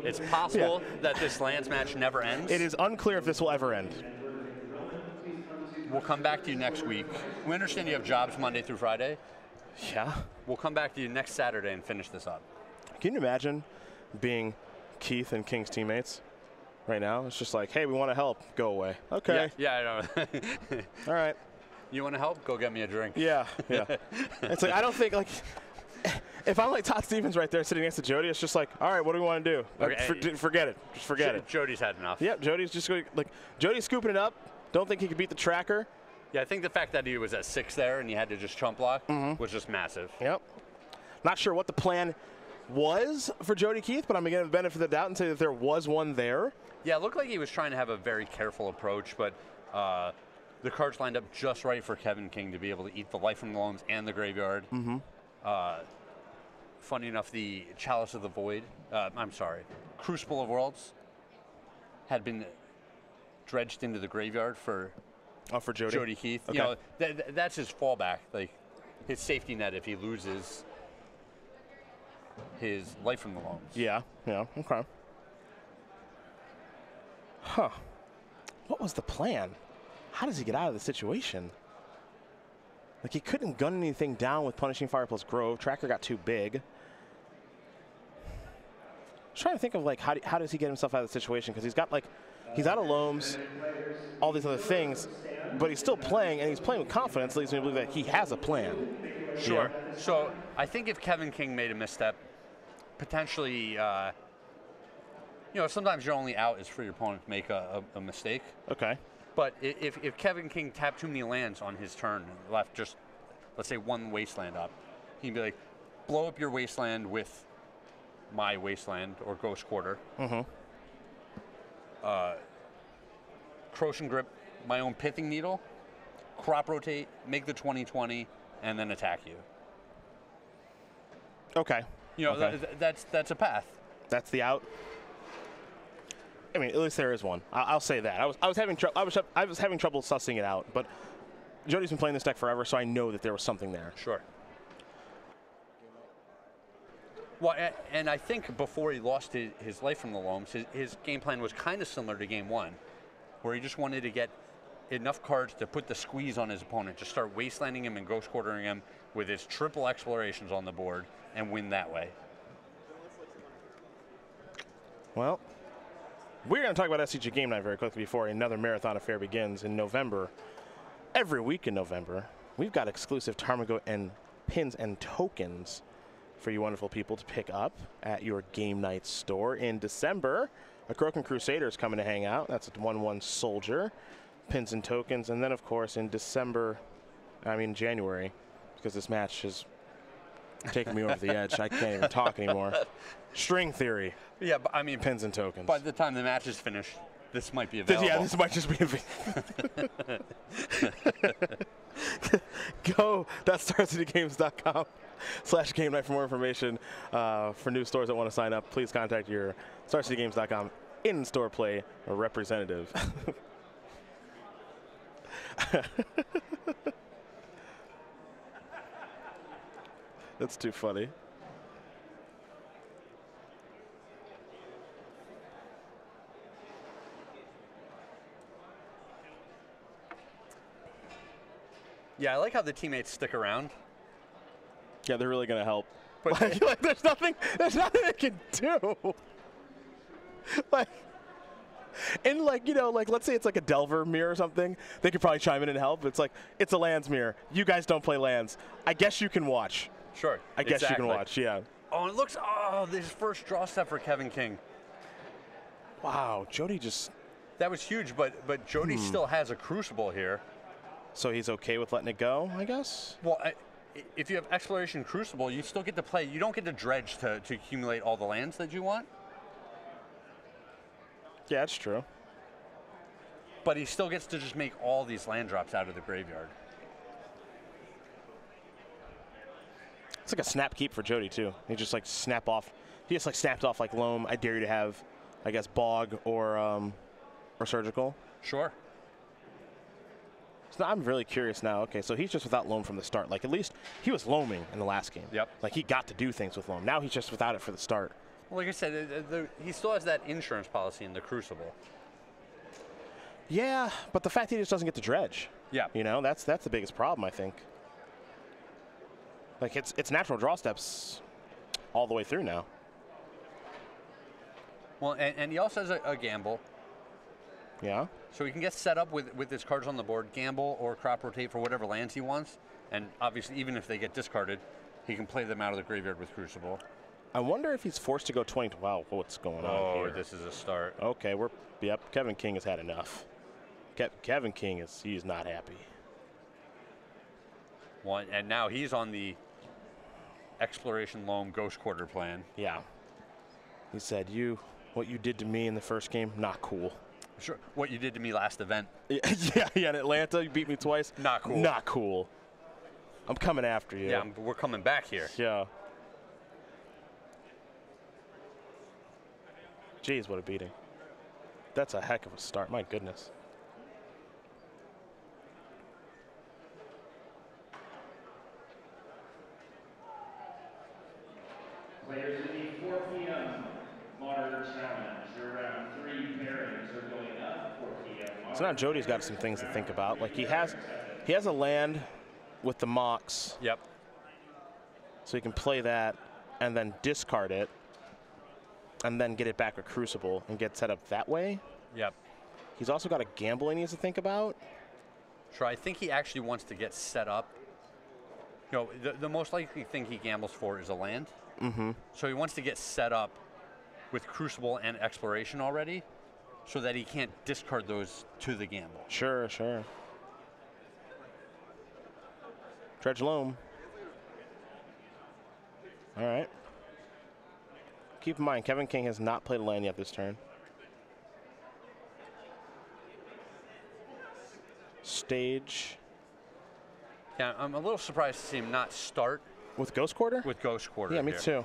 It's possible that this Lance match never ends. It is unclear if this will ever end. We'll come back to you next week. We understand you have jobs Monday through Friday. Yeah. We'll come back to you next Saturday and finish this up. Can you imagine being Keith and King's teammates right now? It's just like, hey, we want to help. Go away. Okay. Yeah, I know. All right. You want to help? Go get me a drink. Yeah, yeah. It's like, I don't think, like, if I'm like Todd Stevens right there sitting next to Jody, it's just like, all right, what do we want to do? Like, Okay. forget it. Just forget it. Jody's had enough. Yep, Jody's just going, like, Jody's scooping it up. Don't think he could beat the tracker. Yeah, I think the fact that he was at 6 there and he had to just chump block was just massive. Yep. Not sure what the plan was for Jody Keith, but I'm going to give the benefit of the doubt and say that there was one there. Yeah, it looked like he was trying to have a very careful approach, but the cards lined up just right for Kevin King to be able to eat the Life from the Loams and the Graveyard. Funny enough, the Chalice of the Void, Crucible of Worlds, had been dredged into the graveyard for Jody Keith. Okay. You know, that's his fallback, like his safety net if he loses his Life from the Loams. Yeah, yeah, okay. Huh. What was the plan? How does he get out of the situation? Like, he couldn't gun anything down with Punishing Fire plus Grove. Tracker got too big. I'm trying to think of, like, how does he get himself out of the situation? Because he's got, like, he's out of Loams, all these other things, but he's still playing, and he's playing with confidence, leads me to believe that he has a plan. Sure. Yeah. So I think if Kevin King made a misstep, potentially, sometimes your only out is for your opponent to make a mistake. Okay. But if Kevin King tapped too many lands on his turn, left just, let's say, one wasteland up, he'd be like, blow up your wasteland with my wasteland or Ghost Quarter. Croatian Grip, my own Pithing Needle, Crop Rotate, make the 20/20, and then attack you. Okay. Okay. That's a path. That's the out. I mean, at least there is one. I'll say that. I was having trouble sussing it out, but Jody's been playing this deck forever, so I know that there was something there. Sure. Well, and I think before he lost his life from the loams, his game plan was kind of similar to game one, where he just wanted to get enough cards to put the squeeze on his opponent, just start wastelanding him and ghost quartering him with his triple explorations on the board and win that way. Well, we're going to talk about SCG Game Night very quickly before another marathon affair begins in November. Every week in November, we've got exclusive Tarmogo and pins and tokens for you wonderful people to pick up at your Game Night store. In December, a Croken Crusader is coming to hang out. That's a 1/1 soldier, pins and tokens. And then, of course, in January, because this match has taken me over the edge. I can't even talk anymore. String Theory. Yeah, but I mean, pins and tokens. By the time the match is finished, this might be available. Yeah, this might just be Go StarCityGames.com/Game Night for more information. For new stores that want to sign up, please contact your StarCityGames.com in-store play representative. That's too funny. Yeah, I like how the teammates stick around. Yeah, they're really gonna help. But like there's nothing they can do. Let's say it's like a Delver mirror or something, they could probably chime in and help. It's like, it's a lands mirror. You guys don't play lands. I guess you can watch. Sure. I guess you can watch, yeah. Oh, and it looks, this first draw step for Kevin King. Wow, Jody just... That was huge, but Jody still has a Crucible here. So he's okay with letting it go, I guess? Well, if you have Exploration Crucible, you still get to play. You don't get to dredge to accumulate all the lands that you want. Yeah, that's true. But he still gets to just make all these land drops out of the graveyard. It's like a snap keep for Jody, too. He just, like, snap off. He just, like, snapped off, like, Loam. I dare you to have, I guess, Bog or Surgical. Sure. So I'm really curious now. Okay, so he's just without Loam from the start. Like, at least he was Loaming in the last game. Yep. Like, he got to do things with Loam. Now he's just without it for the start. Well, like I said, he still has that insurance policy in the Crucible. Yeah, but the fact that he just doesn't get to dredge. Yeah. You know, that's the biggest problem, I think. Like, it's natural draw steps all the way through now. Well, and he also has a gamble. Yeah. So he can get set up with his cards on the board, gamble or crop rotate for whatever lands he wants. And obviously, even if they get discarded, he can play them out of the graveyard with Crucible. I wonder if he's forced to go 20. Wow, what's going on here? Oh, this is a start. Okay, yep, Kevin King has had enough. Kevin King he's not happy. One, and now he's on the Exploration Loam Ghost Quarter plan. Yeah. He said, what you did to me in the first game, not cool. Sure. What you did to me last event. Yeah, in Atlanta, you beat me twice. Not cool. Not cool. I'm coming after you. Yeah, we're coming back here. Yeah. Jeez, what a beating. That's a heck of a start. My goodness. Players in the 4 p.m. Modern Challenge. Around 3 pairings are going up. 4 p.m. So now Jody's got some things to think about. Like, he has a land with the Mox. Yep. So he can play that and then discard it and then get it back with Crucible and get set up that way. Yep. He's also got a gamble he needs to think about. Sure, I think he actually wants to get set up. You know, the most likely thing he gambles for is a land. Mm-hmm. So he wants to get set up with Crucible and Exploration already so that he can't discard those to the gamble. Sure, sure. Dredge Loam. All right. Keep in mind, Kevin King has not played a land yet this turn. Stage. Yeah, I'm a little surprised to see him not start With Ghost Quarter? with Ghost Quarter. Yeah, me here. too.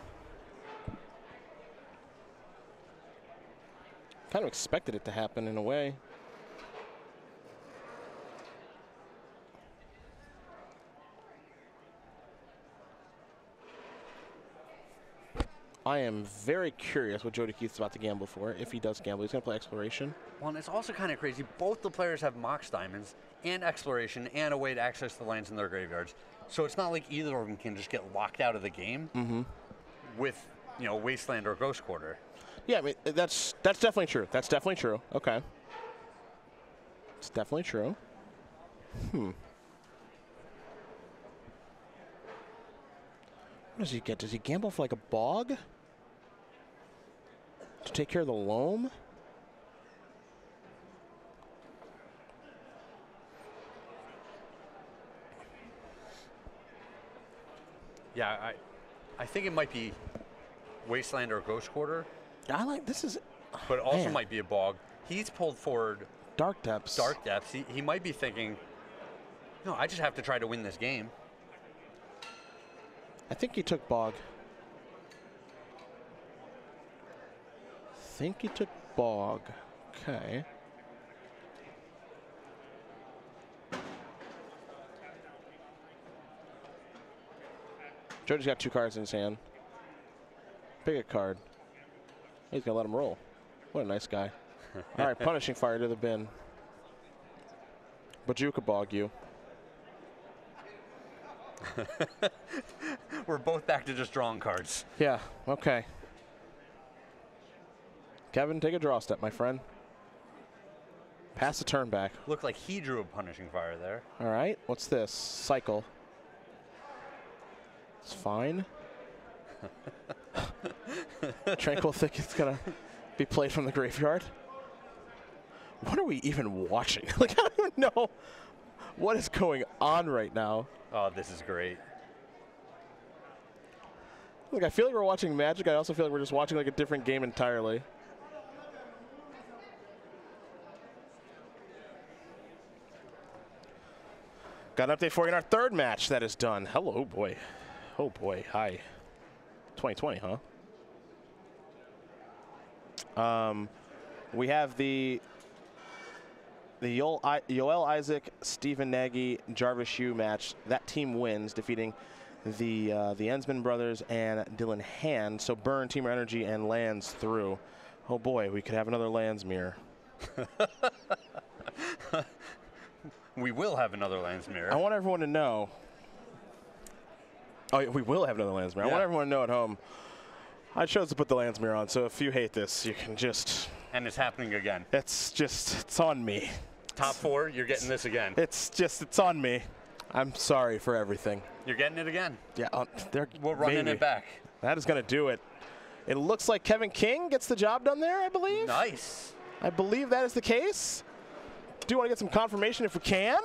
Kind of expected it to happen in a way. I am very curious what Jody Keith's about to gamble for. If he does gamble, he's going to play Exploration. Well, and it's also kind of crazy. Both the players have Mox Diamonds and Exploration and a way to access the lands in their graveyards. So it's not like either of them can just get locked out of the game with, you know, Wasteland or Ghost Quarter. Yeah, I mean, that's definitely true. That's definitely true. Okay. It's definitely true. What does he get? Does he gamble for like a bog? To take care of the loam? Yeah, I think it might be Wasteland or Ghost Quarter, I like this is. but also Man. might be a bog. He's pulled forward Dark Depths. Dark Depths. He might be thinking, no, I just have to try to win this game. I think he took bog. Think he took bog. Okay. Jody's got 2 cards in his hand. Pick a card. He's gonna let him roll. What a nice guy. All right, Punishing Fire to the bin. Bajuka bog you. We're both back to just drawing cards. Yeah, okay. Kevin, take a draw step, my friend. Pass the turn back. Looked like he drew a Punishing Fire there. All right, what's this? Cycle. It's fine. Tranquil Thicket's gonna be played from the graveyard. What are we even watching? Like, I don't even know what is going on right now. Oh, this is great. Look, I feel like we're watching Magic. I also feel like we're just watching like a different game entirely. Got an update for you in our 3rd match that is done. Hello, boy. Oh, boy. Hi. 2020, huh? We have the Yoel Isaac, Stephen Nagy, Jarvis Yu match. That team wins, defeating the Ensman brothers and Dylan Hand. So burn, Teamer Energy, and lands through. Oh boy, we could have another lands mirror. We will have another lands mirror. I want everyone to know. Oh, yeah, we will have another lands mirror. Yeah. I want everyone to know at home. I chose to put the lands mirror on, so if you hate this, you can just. And it's happening again. It's on me. Top 4, you're getting this again. It's on me. I'm sorry for everything. You're getting it again. Yeah, We're running it back. That is going to do it. It looks like Kevin King gets the job done there, I believe. Nice. I believe that is the case. Do want to get some confirmation if we can.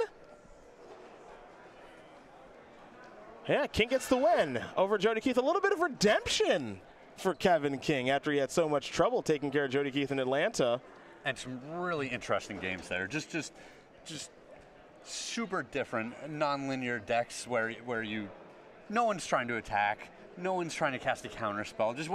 Yeah, King gets the win over Jody Keith. A little bit of redemption for Kevin King after he had so much trouble taking care of Jody Keith in Atlanta. And some really interesting games there. Just super different, non-linear decks where no one's trying to attack, no one's trying to cast a counter spell. Just